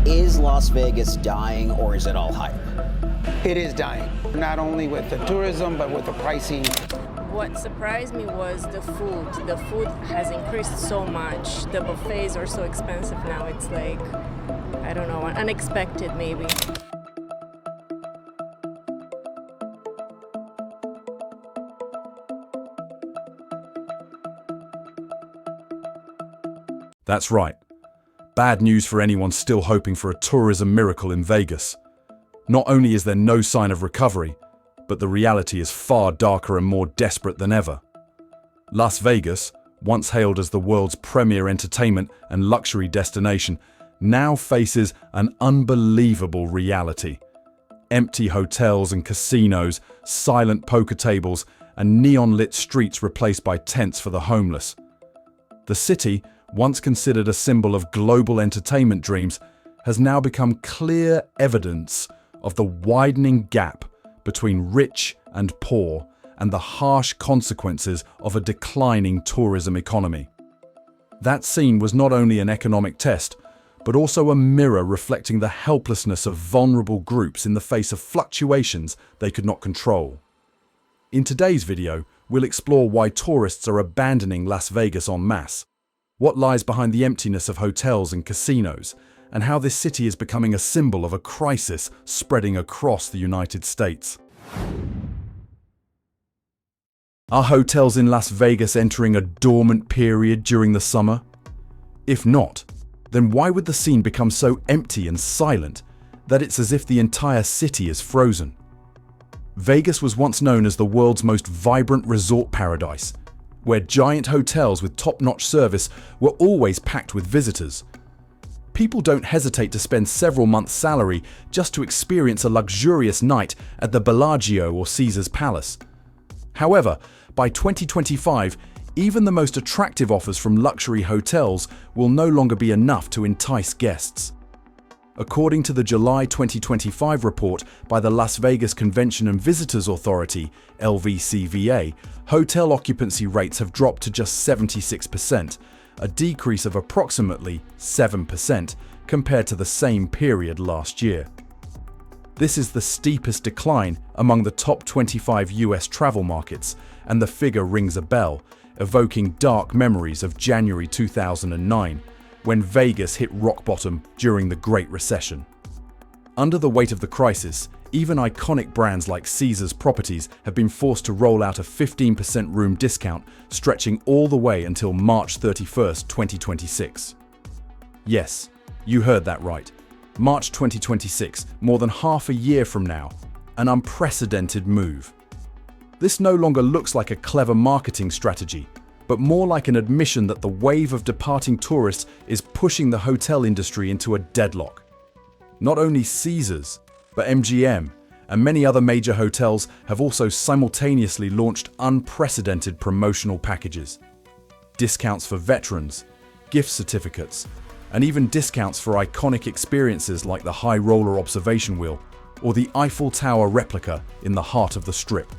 Is Las Vegas dying, or is it all hype? It is dying, not only with the tourism, but with the pricing. What surprised me was the food. The food has increased so much. The buffets are so expensive now. It's like, I don't know, unexpected maybe. That's right. Bad news for anyone still hoping for a tourism miracle in Vegas. Not only is there no sign of recovery, but the reality is far darker and more desperate than ever. Las Vegas, once hailed as the world's premier entertainment and luxury destination, now faces an unbelievable reality. Empty hotels and casinos, silent poker tables, and neon-lit streets replaced by tents for the homeless. The city, once considered a symbol of global entertainment dreams, has now become clear evidence of the widening gap between rich and poor and the harsh consequences of a declining tourism economy. That scene was not only an economic test, but also a mirror reflecting the helplessness of vulnerable groups in the face of fluctuations they could not control. In today's video, we'll explore why tourists are abandoning Las Vegas en masse, what lies behind the emptiness of hotels and casinos, and how this city is becoming a symbol of a crisis spreading across the United States. Are hotels in Las Vegas entering a dormant period during the summer? If not, then why would the scene become so empty and silent that it's as if the entire city is frozen? Vegas was once known as the world's most vibrant resort paradise, where giant hotels with top-notch service were always packed with visitors. People don't hesitate to spend several months' salary just to experience a luxurious night at the Bellagio or Caesar's Palace. However, by 2025, even the most attractive offers from luxury hotels will no longer be enough to entice guests. According to the July 2025 report by the Las Vegas Convention and Visitors Authority, LVCVA, hotel occupancy rates have dropped to just 76%, a decrease of approximately 7% compared to the same period last year. This is the steepest decline among the top 25 US travel markets, and the figure rings a bell, evoking dark memories of January 2009, when Vegas hit rock bottom during the Great Recession. Under the weight of the crisis, even iconic brands like Caesar's Properties have been forced to roll out a 15% room discount stretching all the way until March 31st, 2026. Yes, you heard that right. March 2026, more than half a year from now. An unprecedented move. This no longer looks like a clever marketing strategy, but more like an admission that the wave of departing tourists is pushing the hotel industry into a deadlock. Not only Caesars, but MGM and many other major hotels have also simultaneously launched unprecedented promotional packages. Discounts for veterans, gift certificates, and even discounts for iconic experiences like the High Roller Observation Wheel or the Eiffel Tower replica in the heart of the Strip.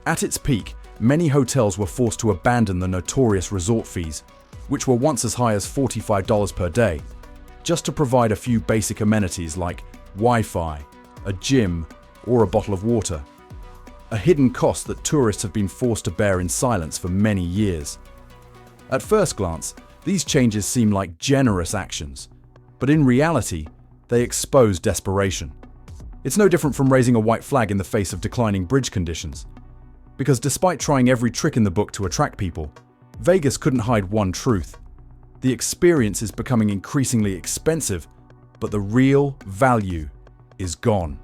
At its peak, many hotels were forced to abandon the notorious resort fees, which were once as high as $45 per day, just to provide a few basic amenities like Wi-Fi, a gym, or a bottle of water. A hidden cost that tourists have been forced to bear in silence for many years. At first glance, these changes seem like generous actions, but in reality, they expose desperation. It's no different from raising a white flag in the face of declining bridge conditions. Because despite trying every trick in the book to attract people, Vegas couldn't hide one truth. The experience is becoming increasingly expensive, but the real value is gone.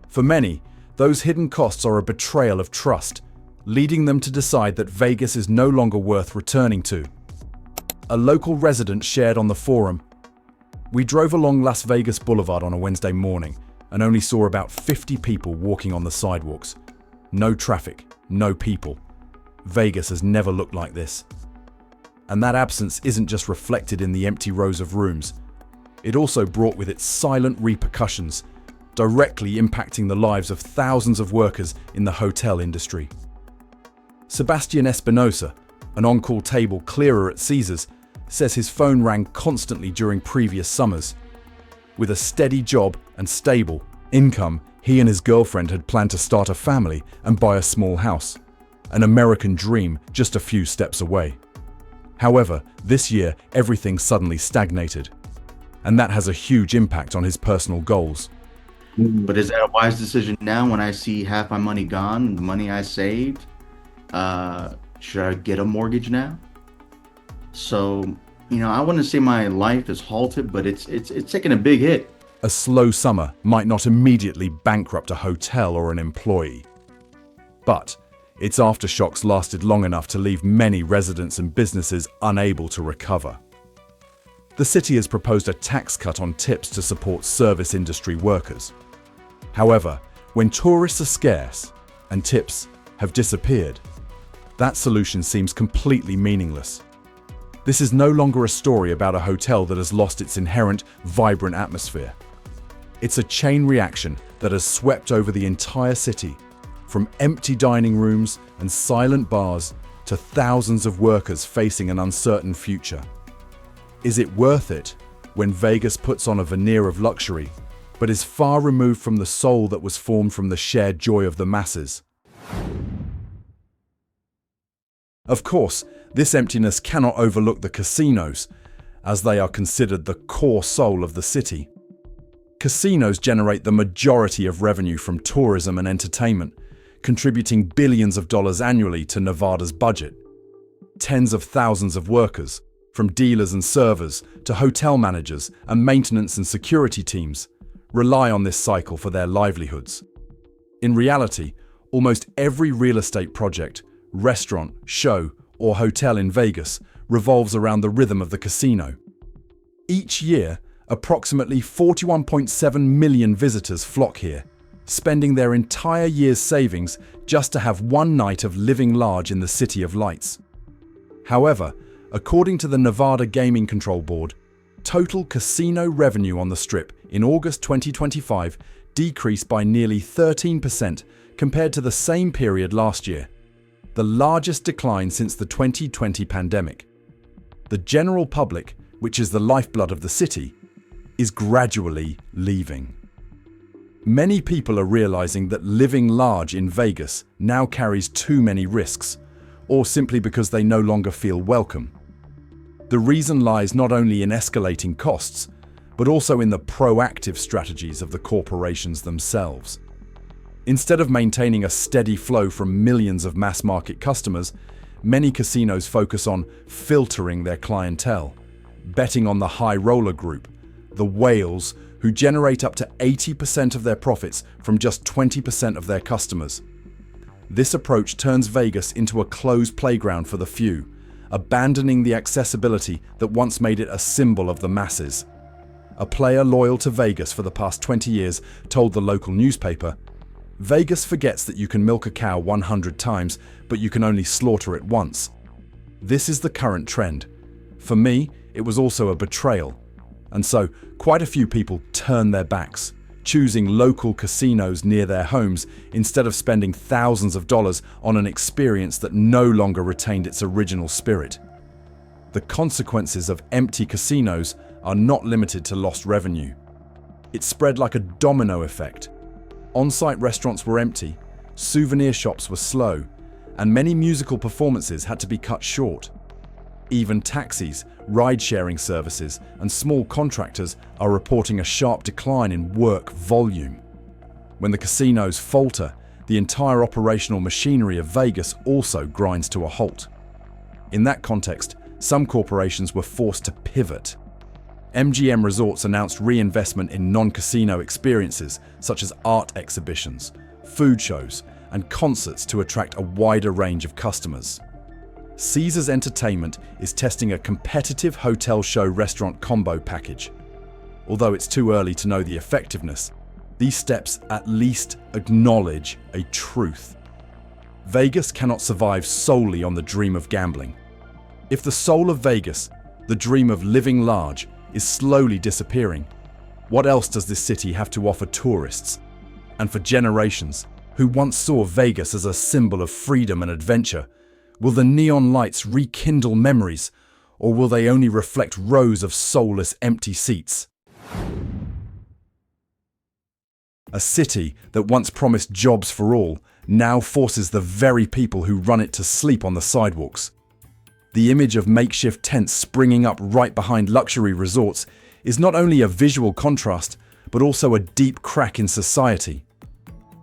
For many, those hidden costs are a betrayal of trust, leading them to decide that Vegas is no longer worth returning to. A local resident shared on the forum, "We drove along Las Vegas Boulevard on a Wednesday morning and only saw about 50 people walking on the sidewalks. No traffic, no people. Vegas has never looked like this." And that absence isn't just reflected in the empty rows of rooms. It also brought with it silent repercussions, directly impacting the lives of thousands of workers in the hotel industry. Sebastian Espinosa, an on-call table clearer at Caesars, says his phone rang constantly during previous summers. With a steady job and stable income, he and his girlfriend had planned to start a family and buy a small house, an American dream just a few steps away. However, this year everything suddenly stagnated, and that has a huge impact on his personal goals. But is that a wise decision now when I see half my money gone, the money I saved? Should I get a mortgage now? So, I wouldn't say my life is halted, but it's taking a big hit. A slow summer might not immediately bankrupt a hotel or an employee, but its aftershocks lasted long enough to leave many residents and businesses unable to recover. The city has proposed a tax cut on tips to support service industry workers. However, when tourists are scarce and tips have disappeared, that solution seems completely meaningless. This is no longer a story about a hotel that has lost its inherent, vibrant atmosphere. It's a chain reaction that has swept over the entire city, from empty dining rooms and silent bars to thousands of workers facing an uncertain future. Is it worth it when Vegas puts on a veneer of luxury, but is far removed from the soul that was formed from the shared joy of the masses? Of course, this emptiness cannot overlook the casinos, as they are considered the core soul of the city. Casinos generate the majority of revenue from tourism and entertainment, contributing billions of dollars annually to Nevada's budget. Tens of thousands of workers, from dealers and servers to hotel managers and maintenance and security teams, rely on this cycle for their livelihoods. In reality, almost every real estate project, restaurant, show, or hotel in Vegas revolves around the rhythm of the casino. Each year, approximately 41.7 million visitors flock here, spending their entire year's savings just to have one night of living large in the City of Lights. However, according to the Nevada Gaming Control Board, total casino revenue on the Strip in August 2025 decreased by nearly 13% compared to the same period last year, the largest decline since the 2020 pandemic. The general public, which is the lifeblood of the city, is gradually leaving. Many people are realizing that living large in Vegas now carries too many risks, or simply because they no longer feel welcome. The reason lies not only in escalating costs, but also in the proactive strategies of the corporations themselves. Instead of maintaining a steady flow from millions of mass-market customers, many casinos focus on filtering their clientele, betting on the high-roller group, the whales who generate up to 80% of their profits from just 20% of their customers. This approach turns Vegas into a closed playground for the few, abandoning the accessibility that once made it a symbol of the masses. A player loyal to Vegas for the past 20 years told the local newspaper, "Vegas forgets that you can milk a cow 100 times, but you can only slaughter it once." This is the current trend. For me, it was also a betrayal. And so, quite a few people turn their backs, choosing local casinos near their homes instead of spending thousands of dollars on an experience that no longer retained its original spirit. The consequences of empty casinos are not limited to lost revenue. It spread like a domino effect. On-site restaurants were empty, souvenir shops were slow, and many musical performances had to be cut short. Even taxis, ride-sharing services, and small contractors are reporting a sharp decline in work volume. When the casinos falter, the entire operational machinery of Vegas also grinds to a halt. In that context, some corporations were forced to pivot. MGM Resorts announced reinvestment in non-casino experiences such as art exhibitions, food shows, and concerts to attract a wider range of customers. Caesars Entertainment is testing a competitive hotel show restaurant combo package. Although it's too early to know the effectiveness, these steps at least acknowledge a truth. Vegas cannot survive solely on the dream of gambling. If the soul of Vegas, the dream of living large, is slowly disappearing, what else does this city have to offer tourists? And for generations, who once saw Vegas as a symbol of freedom and adventure, will the neon lights rekindle memories, or will they only reflect rows of soulless empty seats? A city that once promised jobs for all now forces the very people who run it to sleep on the sidewalks. The image of makeshift tents springing up right behind luxury resorts is not only a visual contrast, but also a deep crack in society.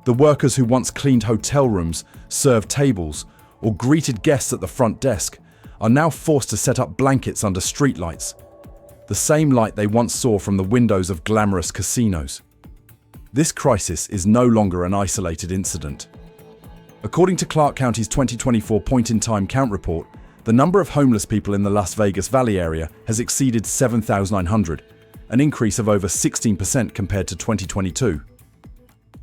The workers who once cleaned hotel rooms, served tables, or greeted guests at the front desk are now forced to set up blankets under streetlights, the same light they once saw from the windows of glamorous casinos. This crisis is no longer an isolated incident. According to Clark County's 2024 point-in-time count report, the number of homeless people in the Las Vegas Valley area has exceeded 7,900, an increase of over 16% compared to 2022.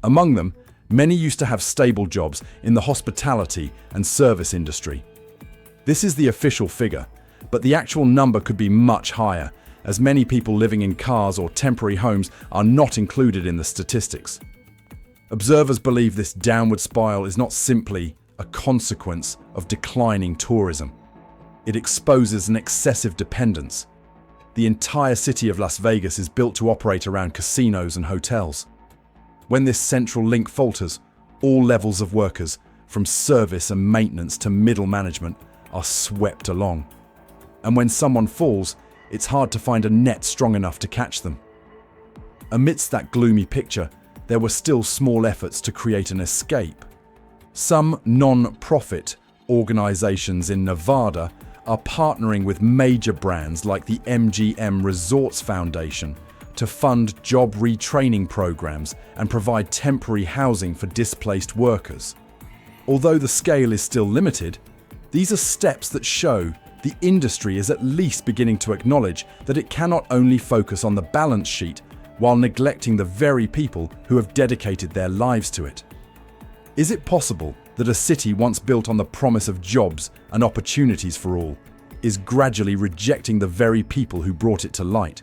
Among them, many used to have stable jobs in the hospitality and service industry. This is the official figure, but the actual number could be much higher, as many people living in cars or temporary homes are not included in the statistics. Observers believe this downward spiral is not simply a consequence of declining tourism. It exposes an excessive dependence. The entire city of Las Vegas is built to operate around casinos and hotels. When this central link falters, all levels of workers, from service and maintenance to middle management, are swept along. And when someone falls, it's hard to find a net strong enough to catch them. Amidst that gloomy picture, there were still small efforts to create an escape. Some non-profit organizations in Nevada are partnering with major brands like the MGM Resorts Foundation to fund job retraining programs and provide temporary housing for displaced workers. Although the scale is still limited, these are steps that show the industry is at least beginning to acknowledge that it cannot only focus on the balance sheet while neglecting the very people who have dedicated their lives to it. Is it possible that a city once built on the promise of jobs and opportunities for all is gradually rejecting the very people who brought it to light?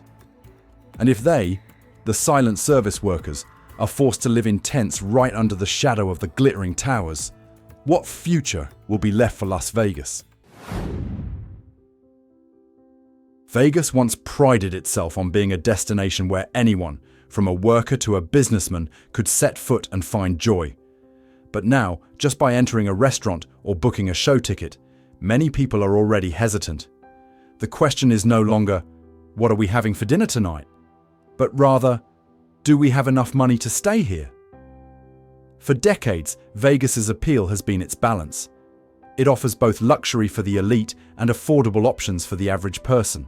And if they, the silent service workers, are forced to live in tents right under the shadow of the glittering towers, what future will be left for Las Vegas? Vegas once prided itself on being a destination where anyone, from a worker to a businessman, could set foot and find joy. But now, just by entering a restaurant or booking a show ticket, many people are already hesitant. The question is no longer, what are we having for dinner tonight? But rather, do we have enough money to stay here? For decades, Vegas's appeal has been its balance. It offers both luxury for the elite and affordable options for the average person.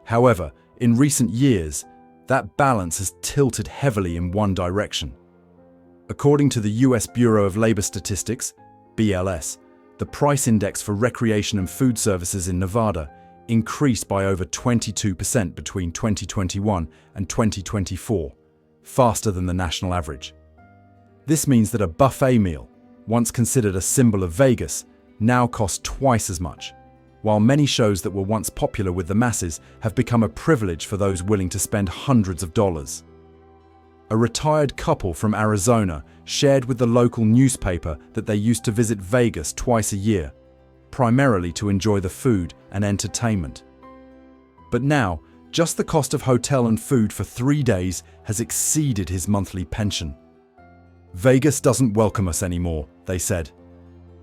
However, in recent years, that balance has tilted heavily in one direction. According to the US Bureau of Labor Statistics, BLS, the price index for recreation and food services in Nevada increased by over 22% between 2021 and 2024, faster than the national average. This means that a buffet meal, once considered a symbol of Vegas, now costs twice as much, while many shows that were once popular with the masses have become a privilege for those willing to spend hundreds of dollars. A retired couple from Arizona shared with the local newspaper that they used to visit Vegas twice a year, primarily to enjoy the food and entertainment. But now, just the cost of hotel and food for 3 days has exceeded his monthly pension. Vegas doesn't welcome us anymore, they said.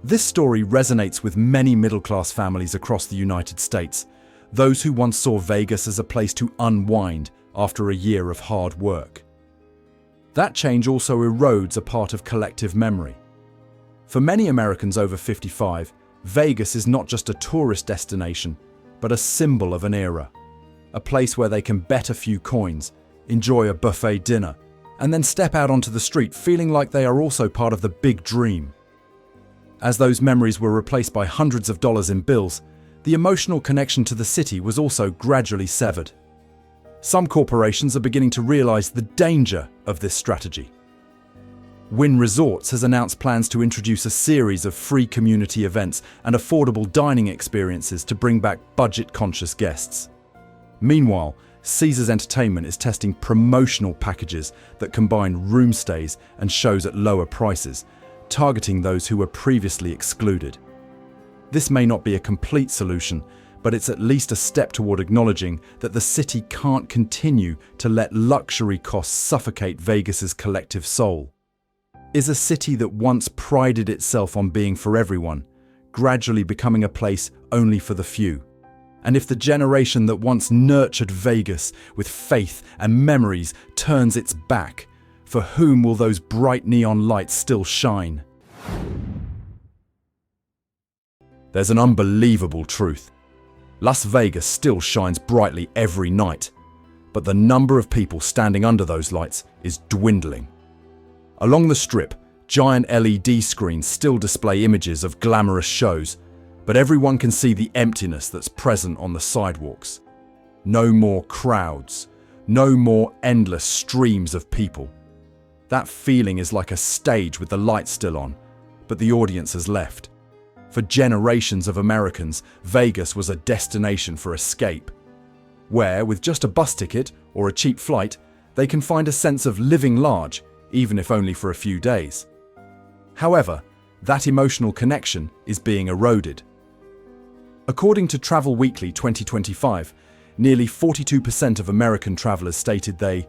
This story resonates with many middle-class families across the United States, those who once saw Vegas as a place to unwind after a year of hard work. That change also erodes a part of collective memory. For many Americans over 55, Vegas is not just a tourist destination, but a symbol of an era. A place where they can bet a few coins, enjoy a buffet dinner, and then step out onto the street feeling like they are also part of the big dream. As those memories were replaced by hundreds of dollars in bills, the emotional connection to the city was also gradually severed. Some corporations are beginning to realize the danger of this strategy. Wynn Resorts has announced plans to introduce a series of free community events and affordable dining experiences to bring back budget-conscious guests. Meanwhile, Caesars Entertainment is testing promotional packages that combine room stays and shows at lower prices, targeting those who were previously excluded. This may not be a complete solution, but it's at least a step toward acknowledging that the city can't continue to let luxury costs suffocate Vegas's collective soul. Is a city that once prided itself on being for everyone, gradually becoming a place only for the few? And if the generation that once nurtured Vegas with faith and memories turns its back, for whom will those bright neon lights still shine? There's an unbelievable truth. Las Vegas still shines brightly every night, but the number of people standing under those lights is dwindling. Along the Strip, giant LED screens still display images of glamorous shows, but everyone can see the emptiness that's present on the sidewalks. No more crowds, no more endless streams of people. That feeling is like a stage with the lights still on, but the audience has left. For generations of Americans, Vegas was a destination for escape, where, with just a bus ticket or a cheap flight, they can find a sense of living large, even if only for a few days. However, that emotional connection is being eroded. According to Travel Weekly 2025, nearly 42% of American travelers stated they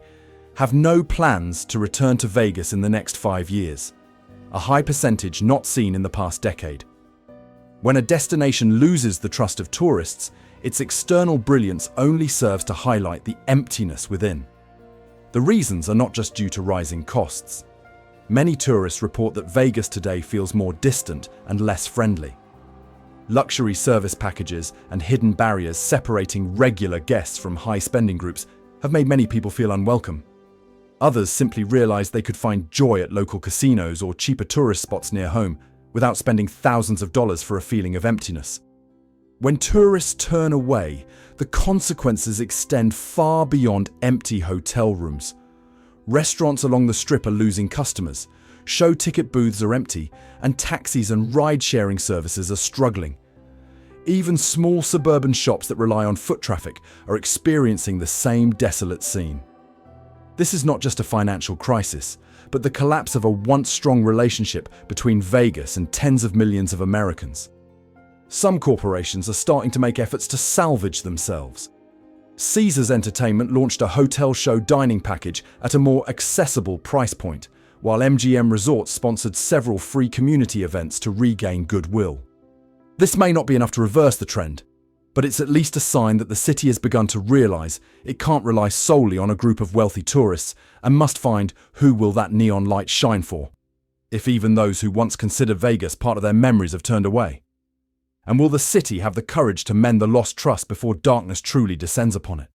have no plans to return to Vegas in the next 5 years, a high percentage not seen in the past decade. When a destination loses the trust of tourists, its external brilliance only serves to highlight the emptiness within. The reasons are not just due to rising costs. Many tourists report that Vegas today feels more distant and less friendly. Luxury service packages and hidden barriers separating regular guests from high-spending groups have made many people feel unwelcome. Others simply realize they could find joy at local casinos or cheaper tourist spots near home without spending thousands of dollars for a feeling of emptiness. When tourists turn away, the consequences extend far beyond empty hotel rooms. Restaurants along the Strip are losing customers, show ticket booths are empty, and taxis and ride-sharing services are struggling. Even small suburban shops that rely on foot traffic are experiencing the same desolate scene. This is not just a financial crisis, but the collapse of a once strong relationship between Vegas and tens of millions of Americans. Some corporations are starting to make efforts to salvage themselves. Caesars Entertainment launched a hotel show dining package at a more accessible price point, while MGM Resorts sponsored several free community events to regain goodwill. This may not be enough to reverse the trend, but it's at least a sign that the city has begun to realize it can't rely solely on a group of wealthy tourists and must find who will that neon light shine for, if even those who once considered Vegas part of their memories have turned away. And will the city have the courage to mend the lost trust before darkness truly descends upon it?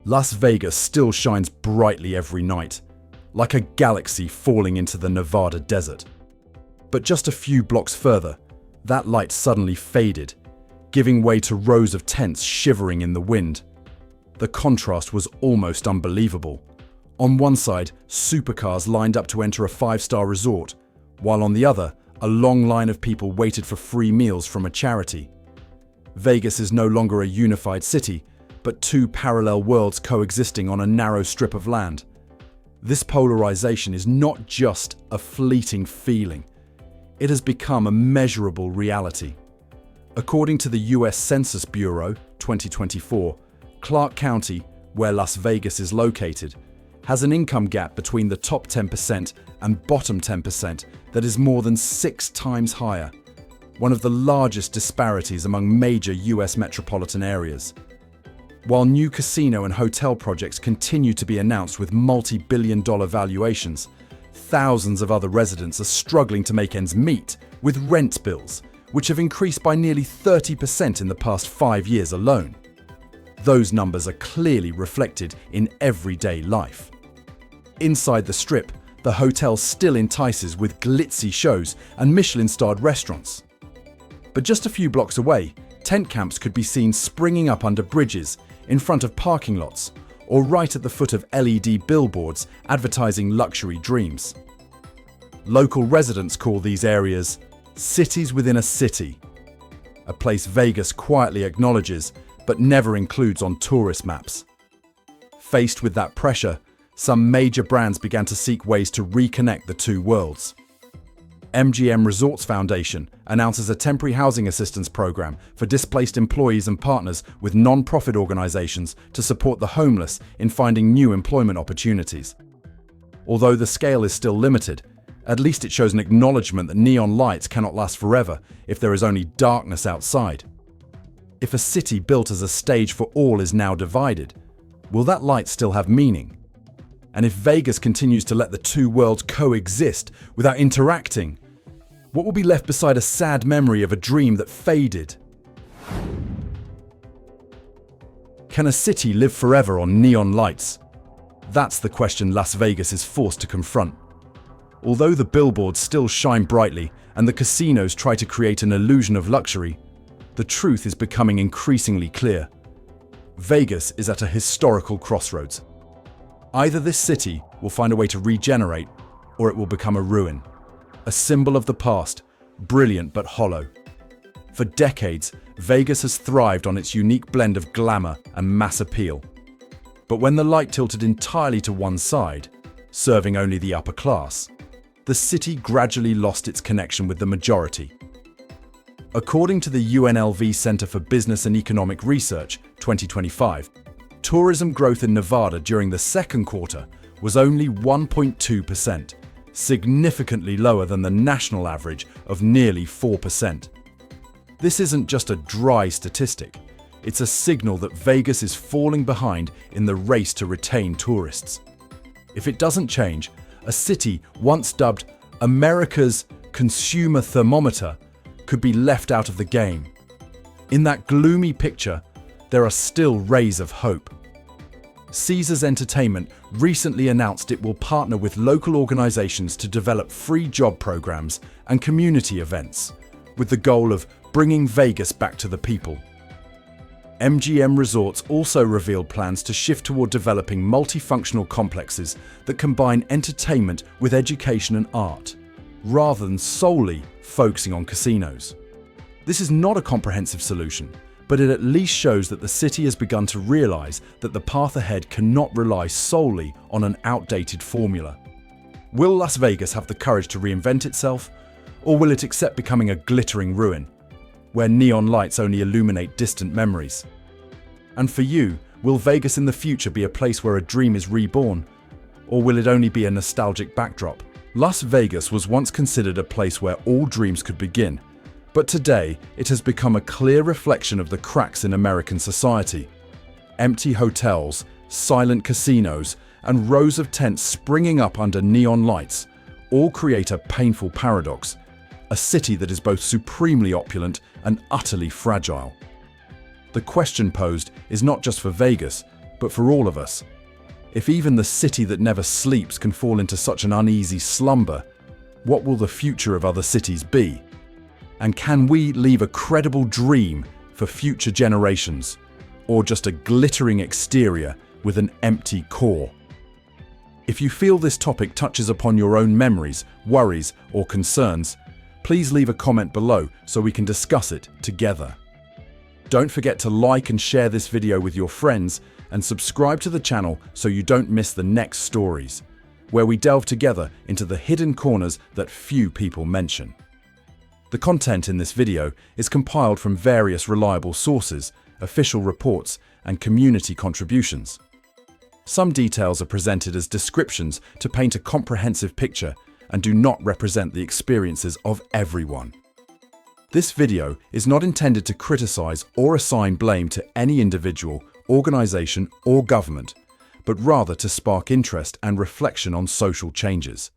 Las Vegas still shines brightly every night, like a galaxy falling into the Nevada desert. But just a few blocks further, that light suddenly faded, giving way to rows of tents shivering in the wind. The contrast was almost unbelievable. On one side, supercars lined up to enter a 5-star resort, while on the other, a long line of people waited for free meals from a charity. Vegas is no longer a unified city, but two parallel worlds coexisting on a narrow strip of land. This polarization is not just a fleeting feeling. It has become a measurable reality. According to the US Census Bureau 2024, Clark County, where Las Vegas is located, has an income gap between the top 10% and bottom 10% that is more than 6 times higher, one of the largest disparities among major US metropolitan areas. While new casino and hotel projects continue to be announced with multi-billion-dollar valuations, thousands of other residents are struggling to make ends meet with rent bills, which have increased by nearly 30% in the past 5 years alone. Those numbers are clearly reflected in everyday life. Inside the Strip, the hotel still entices with glitzy shows and Michelin-starred restaurants. But just a few blocks away, tent camps could be seen springing up under bridges, in front of parking lots, or right at the foot of LED billboards advertising luxury dreams. Local residents call these areas cities within a city, a place Vegas quietly acknowledges but never includes on tourist maps. Faced with that pressure, some major brands began to seek ways to reconnect the two worlds. MGM Resorts Foundation announces a temporary housing assistance program for displaced employees and partners with non-profit organizations to support the homeless in finding new employment opportunities. Although the scale is still limited, at least it shows an acknowledgement that neon lights cannot last forever if there is only darkness outside. If a city built as a stage for all is now divided, will that light still have meaning? And if Vegas continues to let the two worlds coexist without interacting, what will be left beside a sad memory of a dream that faded? Can a city live forever on neon lights? That's the question Las Vegas is forced to confront. Although the billboards still shine brightly and the casinos try to create an illusion of luxury, the truth is becoming increasingly clear. Vegas is at a historical crossroads. Either this city will find a way to regenerate, or it will become a ruin. A symbol of the past, brilliant but hollow. For decades, Vegas has thrived on its unique blend of glamour and mass appeal. But when the light tilted entirely to one side, serving only the upper class, the city gradually lost its connection with the majority. According to the UNLV Center for Business and Economic Research 2025, tourism growth in Nevada during the second quarter was only 1.2%, significantly lower than the national average of nearly 4%. This isn't just a dry statistic, it's a signal that Vegas is falling behind in the race to retain tourists. If it doesn't change, a city once dubbed America's consumer thermometer could be left out of the game. In that gloomy picture, there are still rays of hope. Caesars Entertainment recently announced it will partner with local organizations to develop free job programs and community events, with the goal of bringing Vegas back to the people. MGM Resorts also revealed plans to shift toward developing multifunctional complexes that combine entertainment with education and art, rather than solely focusing on casinos. This is not a comprehensive solution, but it at least shows that the city has begun to realize that the path ahead cannot rely solely on an outdated formula. Will Las Vegas have the courage to reinvent itself, or will it accept becoming a glittering ruin, where neon lights only illuminate distant memories? And for you, will Vegas in the future be a place where a dream is reborn, or will it only be a nostalgic backdrop? Las Vegas was once considered a place where all dreams could begin, but today it has become a clear reflection of the cracks in American society. Empty hotels, silent casinos, and rows of tents springing up under neon lights all create a painful paradox, a city that is both supremely opulent and utterly fragile. The question posed is not just for Vegas, but for all of us. If even the city that never sleeps can fall into such an uneasy slumber, what will the future of other cities be? And can we leave a credible dream for future generations, or just a glittering exterior with an empty core? If you feel this topic touches upon your own memories, worries, or concerns, please leave a comment below so we can discuss it together. Don't forget to like and share this video with your friends and subscribe to the channel so you don't miss the next stories, where we delve together into the hidden corners that few people mention. The content in this video is compiled from various reliable sources, official reports, and community contributions. Some details are presented as descriptions to paint a comprehensive picture and do not represent the experiences of everyone. This video is not intended to criticize or assign blame to any individual, organization, or government, but rather to spark interest and reflection on social changes.